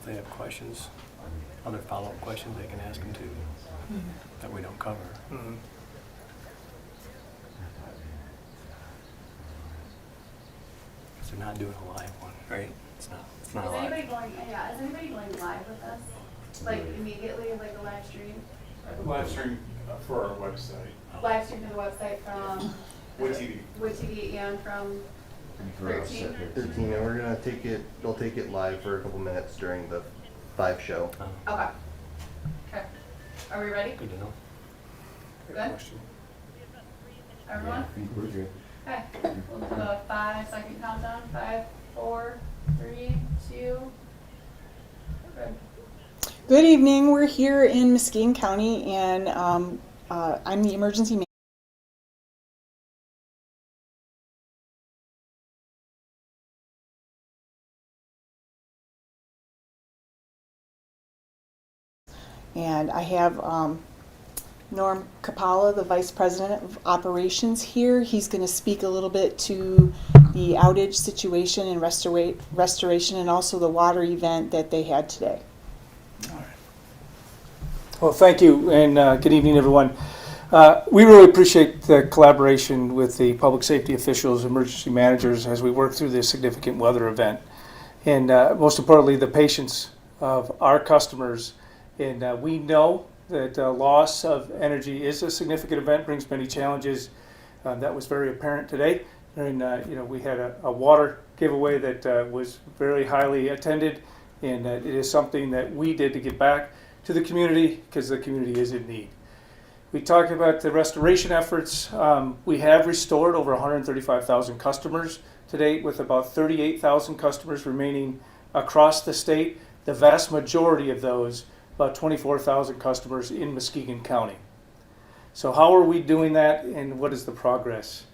if they have questions, other follow-up questions, they can ask them too, that we don't cover. Mm-hmm. Because they're not doing a live one, right? It's not Is live. anybody going? Yeah, is anybody going live with us? Like immediately, like a live stream? Live stream for our website. Live stream to the website from Wood TV. Wood TV and from 13. 13, and we're gonna take it. They'll take it live for a couple minutes during the 5 show. Okay. Okay. Are we ready? Good to know. Good? Question. Everyone? We're good. Okay. We'll do a 5-second countdown. 5, 4, 3, 2. Good. Good evening. We're here in Muskegon County, and I'm the emergency manager. And I have Norm Capalla, the Vice President of Operations here. He's going to speak a little bit to the outage situation and restoration, and also the water event that they had today. Well, thank you, and good evening, everyone. We really appreciate the collaboration with the public safety officials, emergency managers, as we work through this significant weather event. And most importantly, the patience of our customers. And we know that loss of energy is a significant event, brings many challenges. That was very apparent today. And we had a water giveaway that was very highly attended, and it is something that we did to give back to the community because the community is in need. We talked about the restoration efforts. We have restored over 135,000 customers to date, with about 38,000 customers remaining across the state. The vast majority of those, about 24,000 customers in Muskegon County. So how are we doing that, and what is the progress?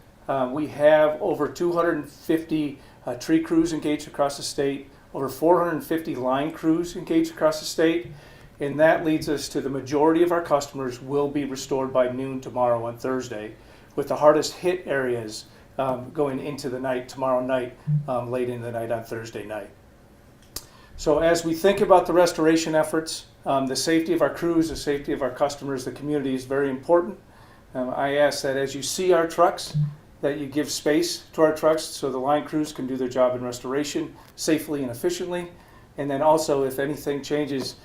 We have over 250 tree crews engaged across the state, over 450 line crews engaged across the state, and that leads us to the majority of our customers will be restored by noon tomorrow on Thursday, with the hardest hit areas going into the night tomorrow night, late in the night on Thursday night. So as we think about the restoration efforts, the safety of our crews, the safety of our customers, the community is very important. I ask that as you see our trucks, that you give space to our trucks so the line crews can do their job in restoration safely and efficiently. And then also, if anything changes,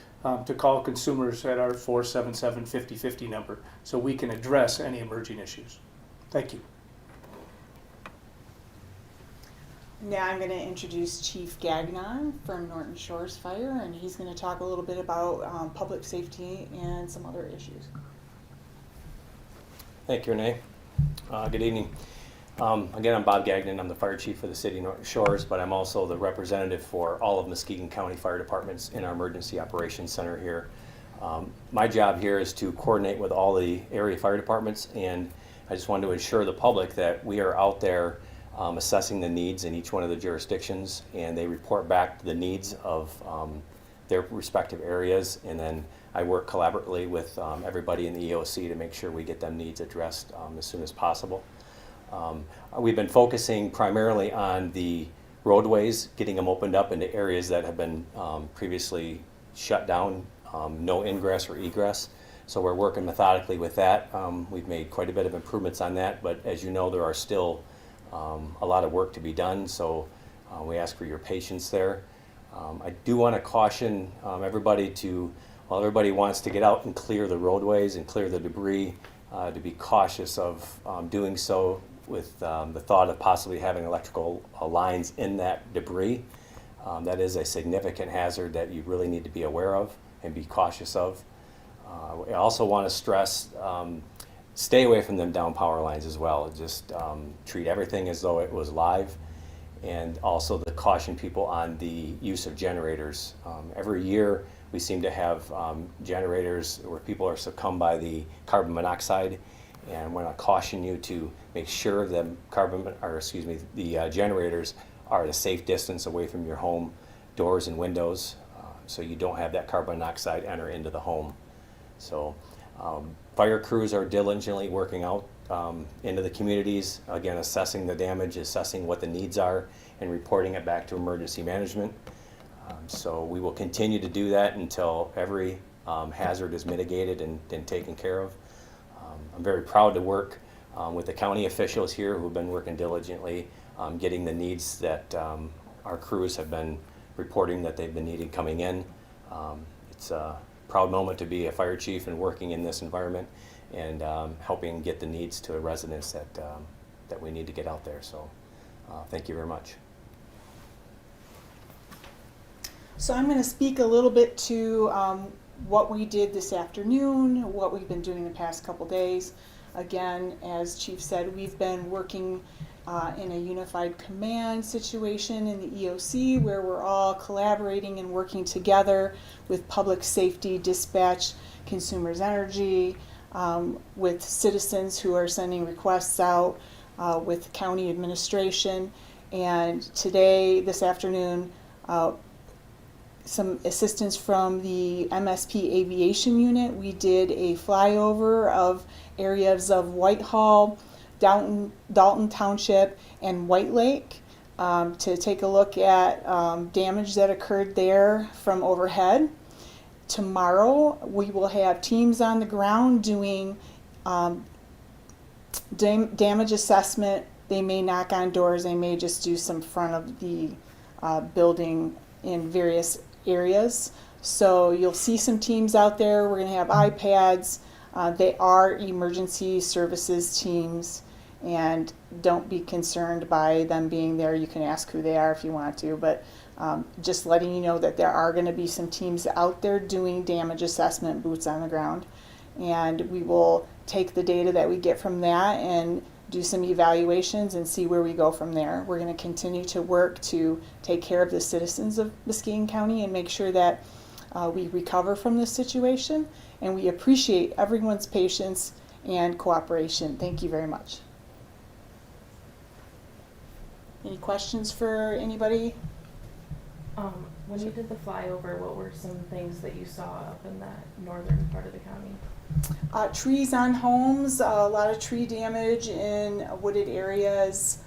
to call consumers at our 477-5050 number so we can address any emerging issues. Thank you. Now I'm going to introduce Chief Gagnon from Norton Shores Fire, and he's going to talk a little bit about public safety and some other issues. Thank you, Renee. Good evening. Again, I'm Bob Gagnon. I'm the fire chief for the city of Norton Shores, but I'm also the representative for all of Muskegon County fire departments in our emergency operations center here. My job here is to coordinate with all the area fire departments, and I just wanted to assure the public that we are out there assessing the needs in each one of the jurisdictions, and they report back the needs of their respective areas, and then I work collaboratively with everybody in the EOC to make sure we get them needs addressed as soon as possible. We've been focusing primarily on the roadways, getting them opened up into areas that have been previously shut down, no ingress or egress. So we're working methodically with that. We've made quite a bit of improvements on that, but as you know, there are still a lot of work to be done, so we ask for your patience there. I do want to caution everybody to, while everybody wants to get out and clear the roadways and clear the debris, to be cautious of doing so with the thought of possibly having electrical lines in that debris. That is a significant hazard that you really need to be aware of and be cautious of. I also want to stress, stay away from them down power lines as well. Just treat everything as though it was live, and also to caution people on the use of generators. Every year we seem to have generators where people are succumbed by the carbon monoxide, and I want to caution you to make sure the generators are at a safe distance away from your home doors and windows, so you don't have that carbon monoxide enter into the home. So fire crews are diligently working out into the communities, again assessing the damage, assessing what the needs are, and reporting it back to emergency management. So we will continue to do that until every hazard is mitigated and taken care of. I'm very proud to work with the county officials here who've been working diligently, getting the needs that our crews have been reporting that they've been needing coming in. It's a proud moment to be a fire chief and working in this environment and helping get the needs to residents that we need to get out there. So thank you very much. So I'm going to speak a little bit to what we did this afternoon, what we've been doing the past couple days. Again, as Chief said, we've been working in a unified command situation in the EOC where we're all collaborating and working together with public safety, dispatch, consumers energy, with citizens who are sending requests out, with county administration. And today, this afternoon, some assistance from the MSP Aviation Unit. We did a flyover of areas of Whitehall, Dalton Township, and White Lake to take a look at damage that occurred there from overhead. Tomorrow we will have teams on the ground doing damage assessment. They may knock on doors, they may just do some front of the building in various areas. So you'll see some teams out there. We're going to have iPads. They are emergency services teams, and don't be concerned by them being there. You can ask who they are if you want to, but just letting you know that there are going to be some teams out there doing damage assessment, boots on the ground, and we will take the data that we get from that and do some evaluations and see where we go from there. We're going to continue to work to take care of the citizens of Muskegon County and make sure that we recover from this situation, and we appreciate everyone's patience and cooperation. Thank you very much. Any questions for anybody? When you did the flyover, what were some things that you saw up in that northern part of the county? Trees on homes, a lot of tree damage in wooded areas.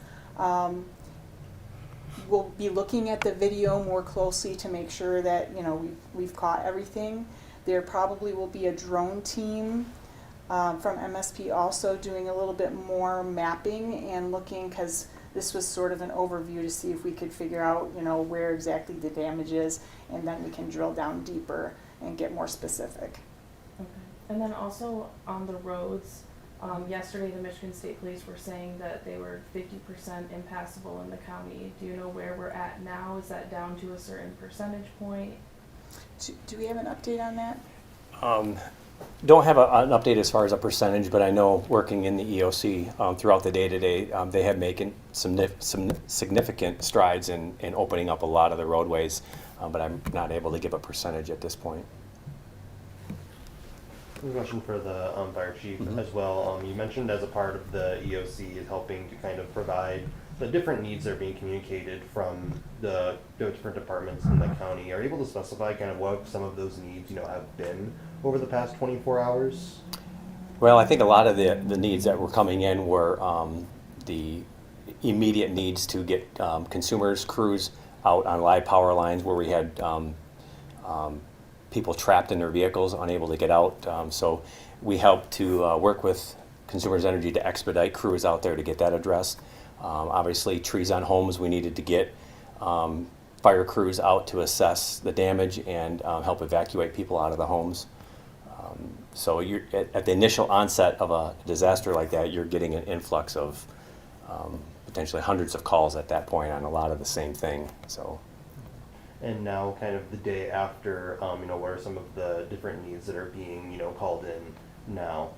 We'll be looking at the video more closely to make sure that we've caught everything. There probably will be a drone team from MSP also doing a little bit more mapping and looking, because this was sort of an overview to see if we could figure out where exactly the damage is, and then we can drill down deeper and get more specific. Okay. And then also on the roads, yesterday the Michigan State Police were saying that they were 50% impassable in the county. Do you know where we're at now? Is that down to a certain percentage point? Do we have an update on that? Don't have an update as far as a percentage, but I know working in the EOC throughout the day-to-day, they have making some significant strides in opening up a lot of the roadways, but I'm not able to give a percentage at this point. A question for the fire chief as well. You mentioned as a part of the EOC is helping to kind of provide the different needs that are being communicated from the different departments in the county. Are you able to specify kind of what some of those needs have been over the past 24 hours? Well, I think a lot of the needs that were coming in were the immediate needs to get consumers, crews out on live power lines where we had people trapped in their vehicles, unable to get out. So we helped to work with Consumers Energy to expedite crews out there to get that addressed. Obviously, trees on homes, we needed to get fire crews out to assess the damage and help evacuate people out of the homes. So you're, at the initial onset of a disaster like that, you're getting an influx of potentially hundreds of calls at that point on a lot of the same thing. So. And now, kind of the day after, what are some of the different needs that are being, called in now?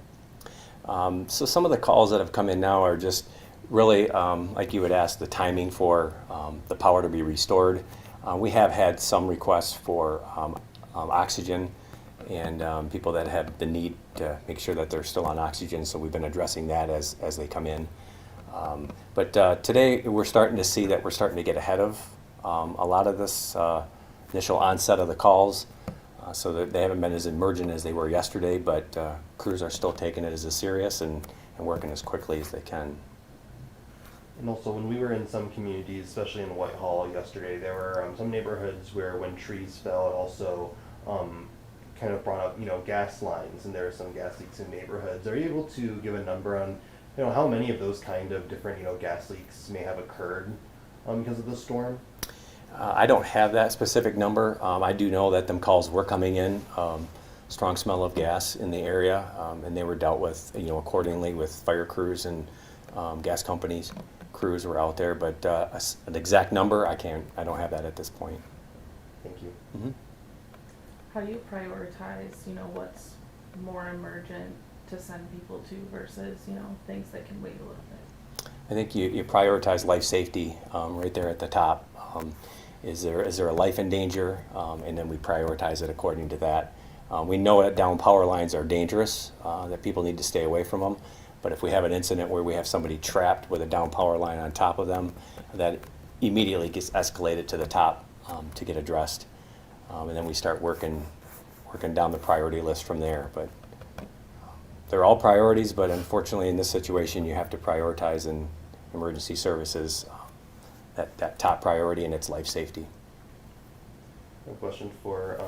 So some of the calls that have come in now are just really, like you would ask, the timing for the power to be restored. We have had some requests for oxygen and people that have the need to make sure that they're still on oxygen, so we've been addressing that as they come in. But today we're starting to see that we're starting to get ahead of a lot of this initial onset of the calls, so that they haven't been as emergent as they were yesterday, but crews are still taking it as serious and working as quickly as they can. And also, when we were in some communities, especially in Whitehall yesterday, there were some neighborhoods where when trees fell, it also kind of brought up, gas lines, and there are some gas leaks in neighborhoods. Are you able to give a number on, how many of those kind of different, gas leaks may have occurred because of the storm? I don't have that specific number. I do know that them calls were coming in, strong smell of gas in the area, and they were dealt with, accordingly with fire crews and gas companies. Crews were out there, but an exact number, I don't have that at this point. Thank you. Mm-hmm. How do you prioritize, what's more emergent to send people to versus, things that can wait a little bit? I think you prioritize life safety right there at the top. Is there a life in danger? And then we prioritize it according to that. We know that down power lines are dangerous, that people need to stay away from them. But if we have an incident where we have somebody trapped with a down power line on top of them, that immediately gets escalated to the top to get addressed. And then we start working down the priority list from there. But they're all priorities, but unfortunately in this situation you have to prioritize in emergency services that top priority, and it's life safety. A question for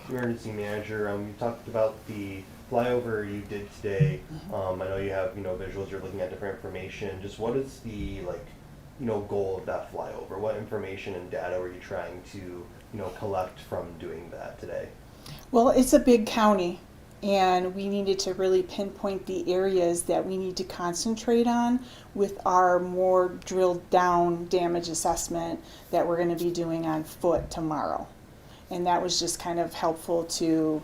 emergency manager. You talked about the flyover you did today. I know you have visuals. You're looking at different information. Just what is the goal of that flyover? What information and data were you trying to collect from doing that today? Well, it's a big county, and we needed to really pinpoint the areas that we need to concentrate on with our more drilled down damage assessment that we're going to be doing on foot tomorrow. And that was just kind of helpful to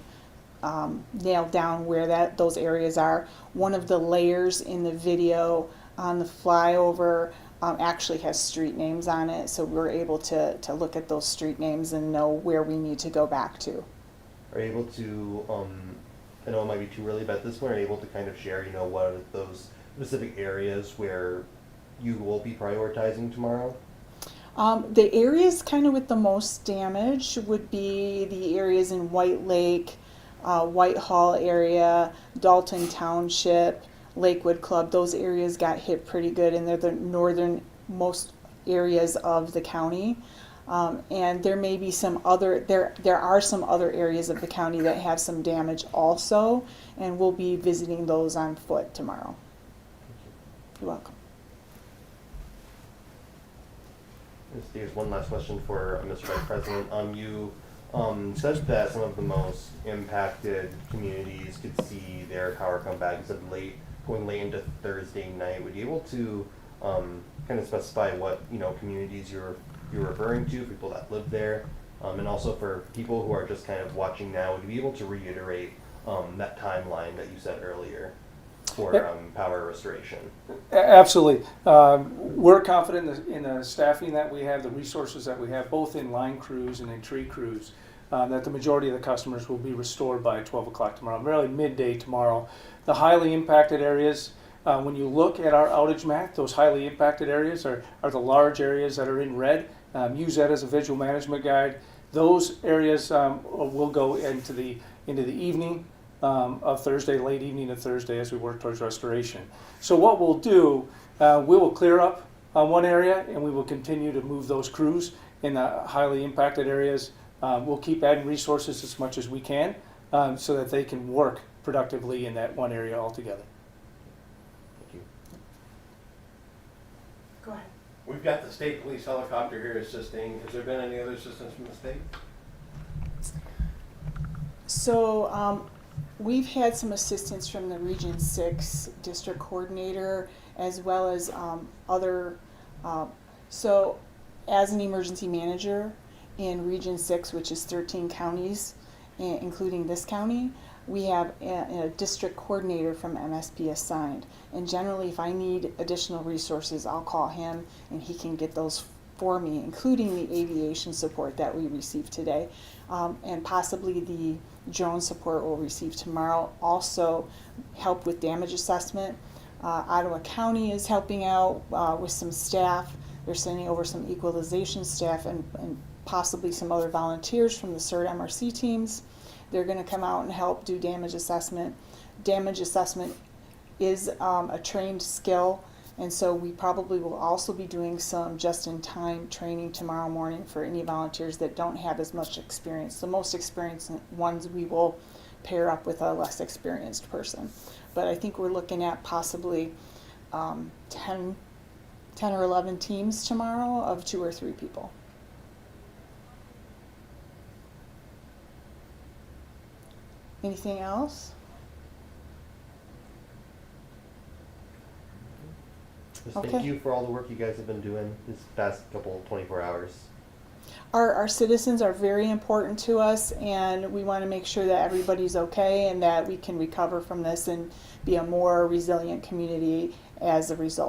nail down where those areas are. One of the layers in the video on the flyover actually has street names on it, so we're able to look at those street names and know where we need to go back to. Are you able to, I know it might be too early, but at this point, are you able to kind of share, what are those specific areas where you will be prioritizing tomorrow? The areas kind of with the most damage would be the areas in White Lake, Whitehall area, Dalton Township, Lakewood Club. Those areas got hit pretty good, and they're the northernmost areas of the county. And there may be some other, there are some other areas of the county that have some damage also, and we'll be visiting those on foot tomorrow. You're welcome. Here's one last question for Mr. Vice President. You said that some of the most impacted communities could see their power come back. You said going late into Thursday night. Would you be able to kind of specify what communities you're referring to, people that live there, and also for people who are just kind of watching now? Would you be able to reiterate that timeline that you said earlier for power restoration? Absolutely. We're confident in the staffing that we have, the resources that we have, both in line crews and in tree crews, that the majority of the customers will be restored by 12 o'clock tomorrow, really midday tomorrow. The highly impacted areas, when you look at our outage map, those highly impacted areas are the large areas that are in red. Use that as a visual management guide. Those areas will go into the evening of Thursday, late evening of Thursday, as we work towards restoration. So what we'll do, we will clear up one area, and we will continue to move those crews in the highly impacted areas. We'll keep adding resources as much as we can so that they can work productively in that one area altogether. Thank you. Go ahead. We've got the state police helicopter here assisting. Has there been any other assistance from the state? So we've had some assistance from the Region 6 district coordinator, as well as other. So as an emergency manager in Region 6, which is 13 counties, including this county, we have a district coordinator from MSP assigned. And generally, if I need additional resources, I'll call him and he can get those for me, including the aviation support that we received today. And possibly the drone support we'll receive tomorrow. Also help with damage assessment. Ottawa County is helping out with some staff. They're sending over some equalization staff and possibly some other volunteers from the CERT MRC teams. They're going to come out and help do damage assessment. Damage assessment is a trained skill, And so we probably will also be doing some just-in-time training tomorrow morning for any volunteers that don't have as much experience. The most experienced ones we will pair up with a less experienced person. But I think we're looking at possibly 10 or 11 teams tomorrow of 2 or 3 people. Anything else? Just Okay. thank you for all the work you guys have been doing this past couple 24 hours. Our citizens are very important to us, and we want to make sure that everybody's okay and that we can recover from this and be a more resilient community as a result.